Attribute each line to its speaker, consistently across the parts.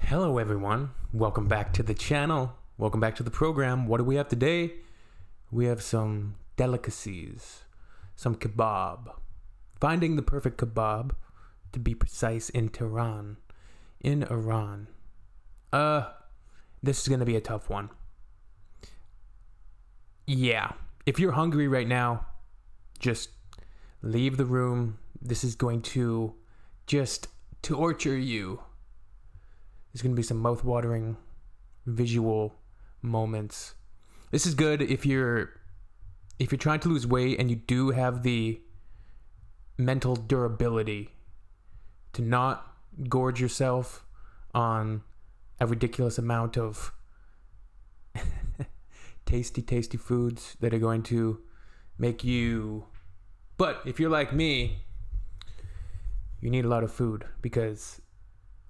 Speaker 1: Hello everyone, welcome back to the channel, welcome back to the program. What do we have today? We have some delicacies, some kebab. Finding the perfect kebab, to be precise, in Tehran, in Iran. This is gonna be a tough one. Yeah, if you're hungry right now, just leave the room. This is going to just torture you. There's going to be some mouth-watering visual moments. This is good if you're trying to lose weight and you do have the mental durability to not gorge yourself on a ridiculous amount of tasty foods that are going to make you... But if you're like me, you need a lot of food because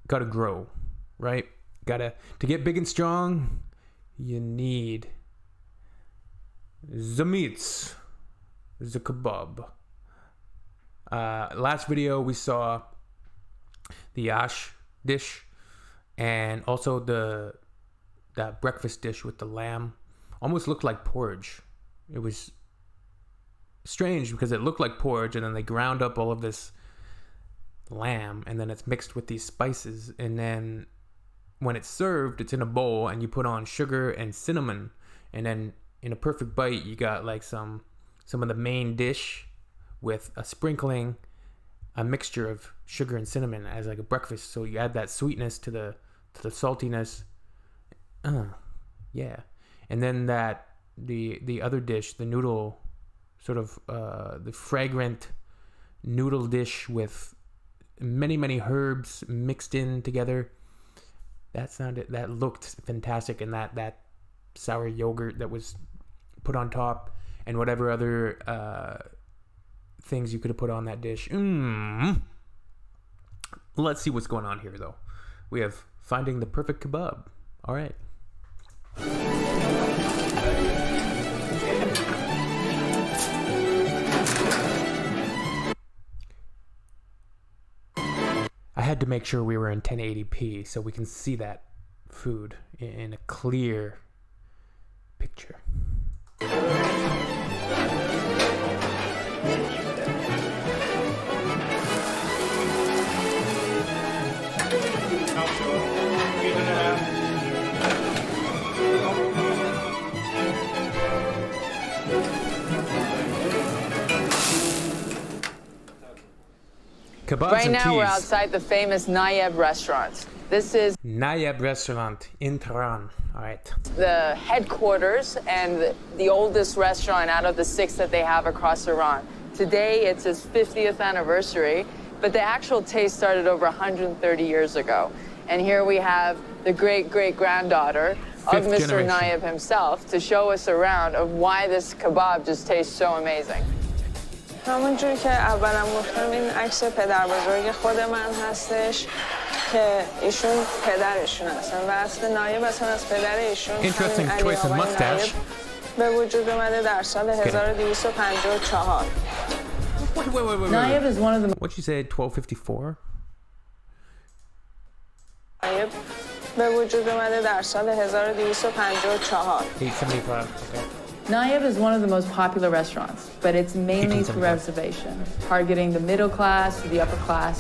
Speaker 1: you gotta grow. Right? To get big and strong, you need the meats, the kebab. Last video we saw the ash dish and also that breakfast dish with the lamb. Almost looked like porridge. It was strange because it looked like porridge and then they ground up all of this lamb and then it's mixed with these spices, and then when it's served, it's in a bowl and you put on sugar and cinnamon, and then in a perfect bite you got like some of the main dish with a sprinkling, a mixture of sugar and cinnamon as like a breakfast, so you add that sweetness to the saltiness. Yeah. And then the other dish, the noodle, sort of the fragrant noodle dish with many herbs mixed in together. That looked fantastic, and that sour yogurt that was put on top, and whatever other things you could have put on that dish. Let's see what's going on here, though. We have finding the perfect kebab. All right. I had to make sure we were in 1080p so we can see that food in a clear picture. Kebabs
Speaker 2: right
Speaker 1: and
Speaker 2: now we're
Speaker 1: teas.
Speaker 2: outside the famous Nayeb restaurant. This is
Speaker 1: Nayeb restaurant in Tehran. All right.
Speaker 2: the headquarters and the oldest restaurant out of the 6 that they have across Iran. Today it's its 50th anniversary, but the actual taste started over 130 years ago. And here we have the great-great-granddaughter of Mr.
Speaker 1: generation.
Speaker 2: Nayeb himself to show us around of why this kebab just tastes so amazing.
Speaker 3: همونجور که اولم گفتم این عکس پدر بزرگ خود من هستش که ایشون پدرشون هستن و اصل نایب اصلا از پدر ایشون
Speaker 1: Interesting
Speaker 3: همین
Speaker 1: choice of
Speaker 3: علی آقای
Speaker 1: mustache.
Speaker 3: نایب به وجود اومده در سال 1254.
Speaker 1: Wait.
Speaker 2: Nayeb is one of the
Speaker 1: What'd you say, 1254?
Speaker 3: نایب به وجود اومده در سال 1254.
Speaker 1: 875. Okay.
Speaker 2: Nayeb is one of the most popular restaurants, but it's mainly through
Speaker 1: 1875.
Speaker 2: reservation, targeting the middle class to the upper class.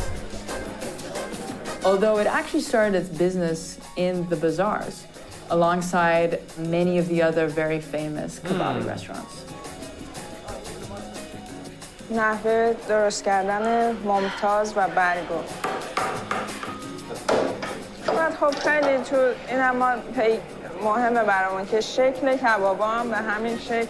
Speaker 2: Although it actually started its business in the bazaars, alongside many of the other very famous kebabi restaurants.
Speaker 3: نحوه درست کردن ممتاز و برگو. بعد خب خیلی تو این هم مهمه برامون که شکل کبابا هم به همین شکل.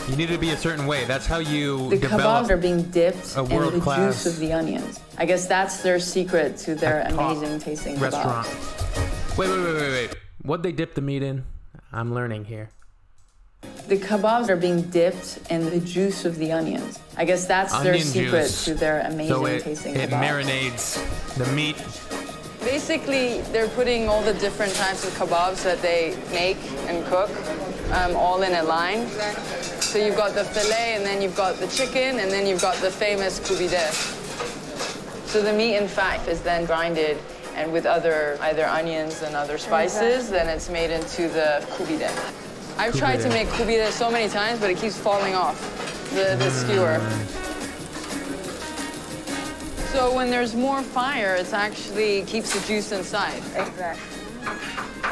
Speaker 1: You need to be a certain way. That's how you
Speaker 2: The
Speaker 1: develop
Speaker 2: kebabs are being dipped
Speaker 1: a
Speaker 2: in the
Speaker 1: world-class
Speaker 2: juice of the onions. I guess that's their secret to their
Speaker 1: a top
Speaker 2: amazing tasting
Speaker 1: restaurant.
Speaker 2: kebabs.
Speaker 1: Wait. What'd they dip the meat in? I'm learning here.
Speaker 2: The kebabs are being dipped in the juice of the onions. I guess that's their
Speaker 1: Onion
Speaker 2: secret
Speaker 1: juice.
Speaker 2: to their amazing
Speaker 1: So
Speaker 2: tasting
Speaker 1: it
Speaker 2: kebabs.
Speaker 1: marinades the meat.
Speaker 2: Basically, they're putting all the different types of kebabs that they make and cook all in a line. So you've got the filet, and then you've got the chicken, and then you've got the famous kubide. So the meat, in fact, is then grinded and with other either onions and other spices, then it's made into the kubide. I've tried to make kubide so many times, but it keeps falling off the skewer. So when there's more fire, it actually keeps the juice inside.
Speaker 3: Exactly.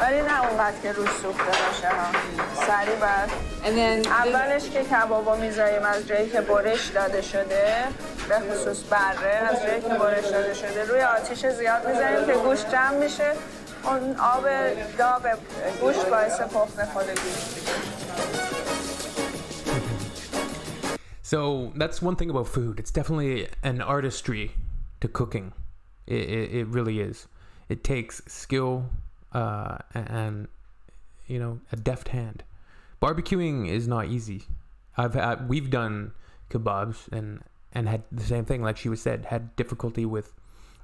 Speaker 3: ولی نه اونقدر که روش سوخته باشه ها. سریع باید.
Speaker 2: And then
Speaker 3: اولش که کبابا میذاریم از جایی که برش داده شده، به خصوص بره از جایی که برش داده شده روی آتیش زیاد میذاریم که گوشت جمع میشه. اون آب داغ گوشت باعث پخت خود گوشت.
Speaker 1: So that's one thing about food. It's definitely an artistry to cooking. It really is. It takes skill and you know, a deft hand. Barbecuing is not easy. We've done kebabs and had the same thing, like she was said, had difficulty with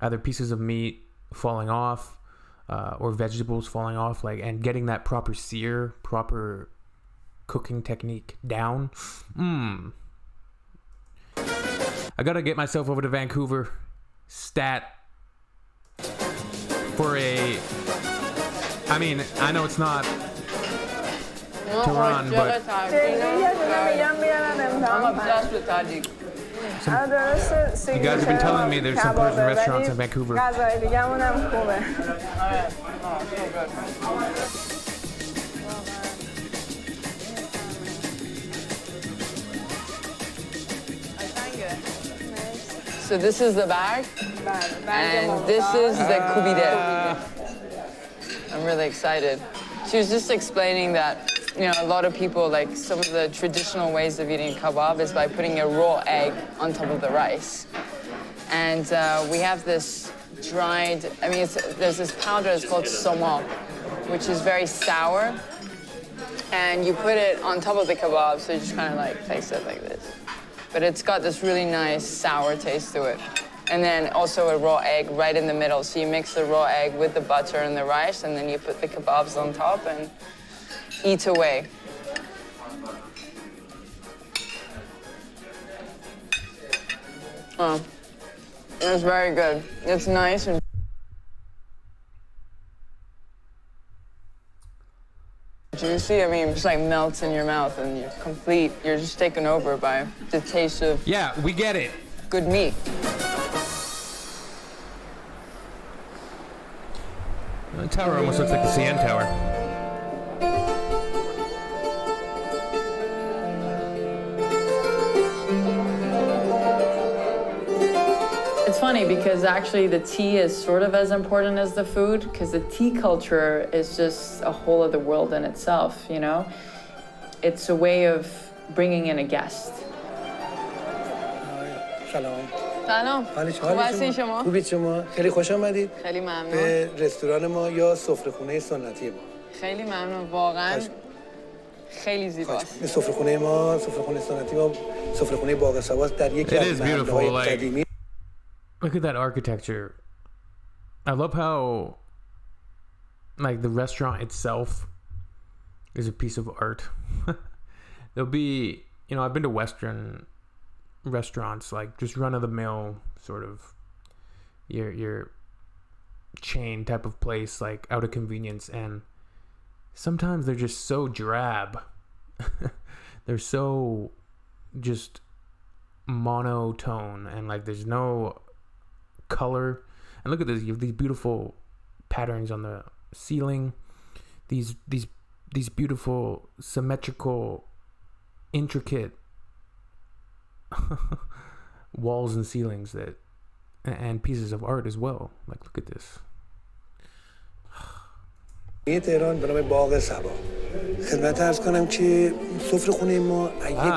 Speaker 1: either pieces of meat falling off or vegetables falling off, like, and getting that proper sear, proper cooking technique down. I gotta get myself over to Vancouver, stat, for a, I mean, I know it's not Tehran, but you guys have been telling me there's some Persian restaurants in Vancouver.
Speaker 2: So this is the bag, and this is the kubide. I'm really excited. She was just explaining that, you know, a lot of people, like, some of the traditional ways of eating kebab is by putting a raw egg on top of the rice. And we have this dried, I mean, there's this powder that's called somak, which is very sour. And you put it on top of the kebab, so you just kind of like taste it like this. But it's got this really nice sour taste to it. And then also a raw egg right in the middle. So you mix the raw egg with the butter and the rice, and then you put the kebabs on top and eat away. Oh, it's very good. It's nice and juicy. I mean, it just like melts in your mouth and you're complete. You're just taken over by the taste of,
Speaker 1: yeah, we get it,
Speaker 2: good meat.
Speaker 1: The tower almost looks like the CN Tower.
Speaker 2: It's funny because actually the tea is sort of as important as the food, because the tea culture is just a whole other world in itself, you know? It's a way of bringing in a guest.
Speaker 4: سلام.
Speaker 2: سلام. خوب هستین شما؟
Speaker 4: خوبید شما؟ خیلی خوش آمدید.
Speaker 2: خیلی ممنون.
Speaker 4: به رستوران ما یا سفره‌خونه سنتی ما.
Speaker 2: خیلی ممنون، واقعا خیلی زیباست.
Speaker 4: این سفره‌خونه ما، سفره‌خونه سنتی ما، سفره‌خونه باغ سباست در یکی از محله‌های قدیمی.
Speaker 1: Look at that architecture. I love how, like, the restaurant itself is a piece of art. There'll be, you know, I've been to Western restaurants, like just run-of-the-mill sort of your chain type of place, like out of convenience, and sometimes they're just so drab. They're so just monotone, and like there's no color. And look at this, you have these beautiful patterns on the ceiling, these beautiful symmetrical, intricate walls and ceilings that, and pieces of art as well. Like, look at this.
Speaker 4: تهران به نام باغ سبا. خدمت عرض کنم که سفره‌خونه ما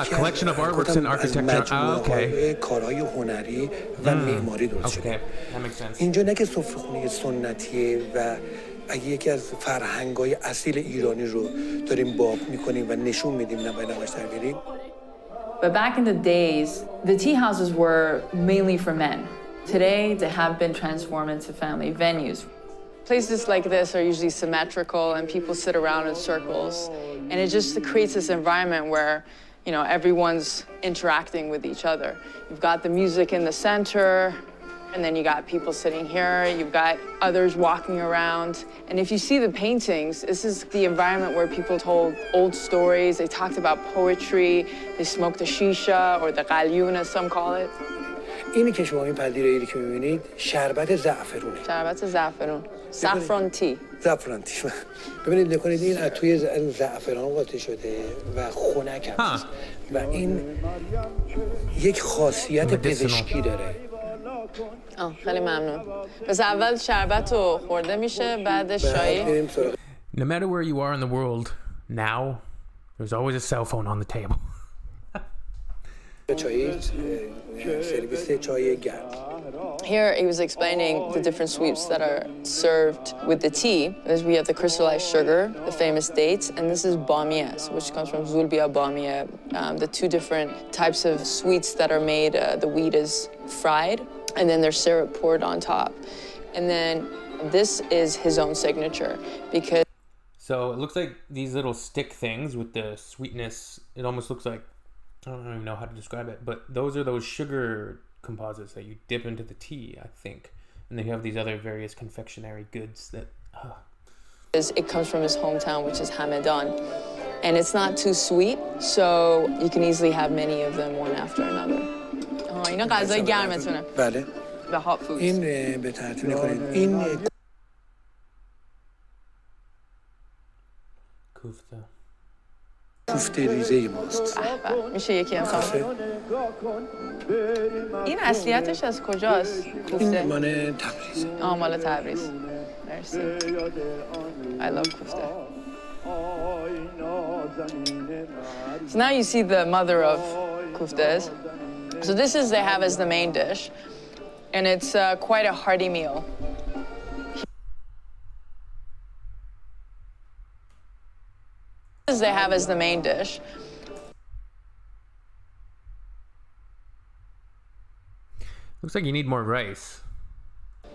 Speaker 1: collection of artworks and architecture. Okay.
Speaker 4: کارهای هنری و معماری درست شده. اینجا نه که سفره‌خونه سنتیه و یکی از فرهنگ‌های اصیل ایرانی رو داریم باب می‌کنیم و نشون میدیم نمایش درگیریم.
Speaker 2: But back in the days, the tea houses were mainly for men. Today, they have been transformed into family venues. Places like this are usually symmetrical and people sit around in circles. And it just creates this environment where, you know, everyone's interacting with each other. You've got the music in the center, And then you got people sitting here, you've got others walking around. And if you see the paintings, this is the environment where people told old stories, they talked about poetry, they smoked the shisha, or the qalyun as some call it.
Speaker 4: اینی که شما این پذیرایی که می‌بینید شربت زعفرونه.
Speaker 2: شربت زعفرون. Saffron tea.
Speaker 4: زعفران تی. ببینید نکنید این از توی زعفران قاطی شده و خنک هست. و این یک خاصیت پزشکی داره.
Speaker 2: خیلی ممنون. پس اول شربت رو خورده میشه بعد شایی.
Speaker 1: No matter where you are in the world now, there's always a cell phone on the table.
Speaker 2: Here he was explaining the different sweets that are served with the tea. As we have the crystallized sugar, the famous dates, and this is bamiya, which comes from zulbiya bamiya. The two different types of sweets that are made, the wheat is fried, and then there's syrup poured on top. And then this is his own signature because...
Speaker 1: So it looks like these little stick things with the sweetness. It almost looks like, I don't even know how to describe it, but those are those sugar composites that you dip into the tea, I think. And then you have these other various confectionery goods that...
Speaker 2: It comes from his hometown, which is Hamadan. And it's not too sweet, so you can easily have many of them one after another. اینا غذای گرمتونه.
Speaker 4: بله.
Speaker 2: The hot foods.
Speaker 4: این به ترتیب نکنید. این
Speaker 1: کوفته.
Speaker 4: کوفته ریزه ماست.
Speaker 2: میشه یکی امسال. این اصلیتش از کجاست؟ کوفته.
Speaker 4: این مال تبریز.
Speaker 2: مال تبریز. مرسی. I love کوفته. So now you see the mother of kuftes. So this is they have as the main dish, and it's quite a hearty meal. This they have as the main dish.
Speaker 1: Looks like you need more rice.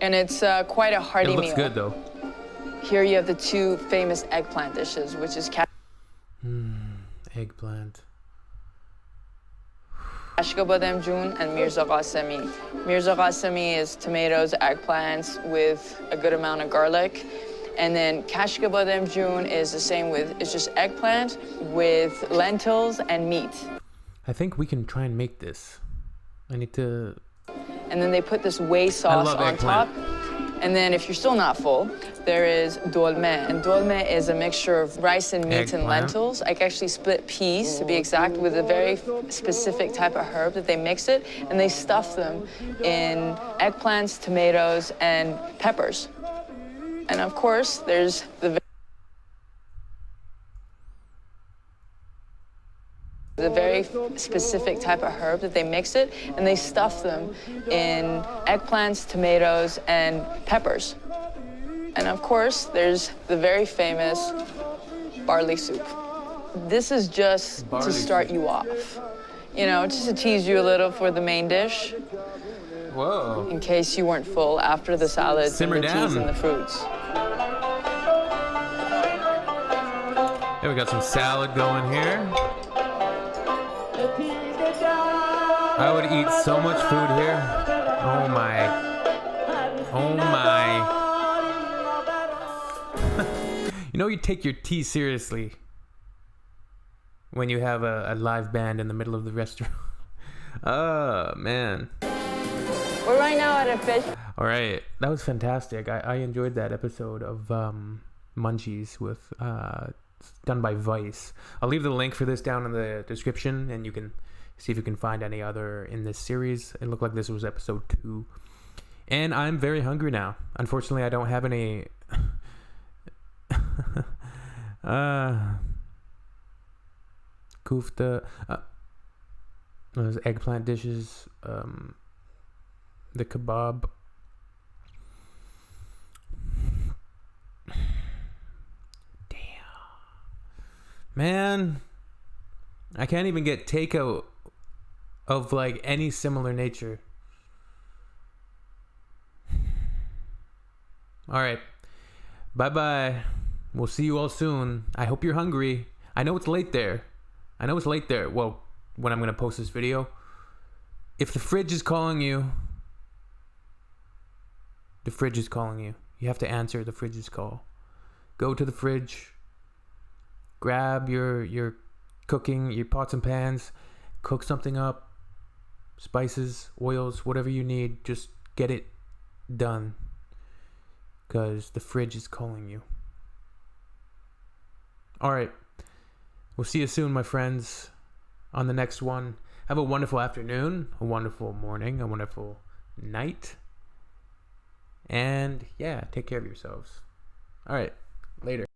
Speaker 2: And it's quite a hearty meal.
Speaker 1: It looks good though.
Speaker 2: Here you have the two famous eggplant dishes, which is
Speaker 1: Eggplant.
Speaker 2: Kashka badem jun and mirza qasemi. Mirza qasemi is tomatoes, eggplants with a good amount of garlic. And then kashka badem jun is the same with, it's just eggplant with lentils and meat.
Speaker 1: I think we can try and make this. I need to...
Speaker 2: And then they put this whey sauce on top. And then if you're still not full, there is dolme. And dolme is a mixture of rice and meat and lentils. Like actually split peas, to be exact, with a very specific type of herb that they mix it. And they stuff them in eggplants, tomatoes, and peppers. And of course, there's the very specific type of herb that they mix it, and they stuff them in eggplants, tomatoes, and peppers. And of course, there's the very famous barley soup. This is just to start you off. You know, just to tease you a little for the main dish.
Speaker 1: Whoa.
Speaker 2: In case you weren't full after the salads and the teas and the fruits.
Speaker 1: Yeah, we got some salad going here. I would eat so much food here. Oh my. Oh my. You know, you take your tea seriously when you have a live band in the middle of the restaurant. Oh, man.
Speaker 2: We're right now at a fish.
Speaker 1: All right. That was fantastic. I enjoyed that episode of Munchies with done by Vice. I'll leave the link for this down in the description, and you can see if you can find any other in this series. It looked like this was episode 2. And I'm very hungry now. Unfortunately, I don't have any... Kufta. Those eggplant dishes. The kebab. Damn. Man. I can't even get takeout of like any similar nature. All right. Bye-bye. We'll see you all soon. I hope you're hungry. I know it's late there. Well, when I'm going to post this video. If the fridge is calling you, The fridge is calling you. You have to answer the fridge's call. Go to the fridge. Grab your cooking, your pots and pans. Cook something up. Spices, oils, whatever you need. Just get it done. Because the fridge is calling you. Alright. We'll see you soon, my friends, on the next one. Have a wonderful afternoon, a wonderful morning, a wonderful night. And yeah, take care of yourselves. Alright, later.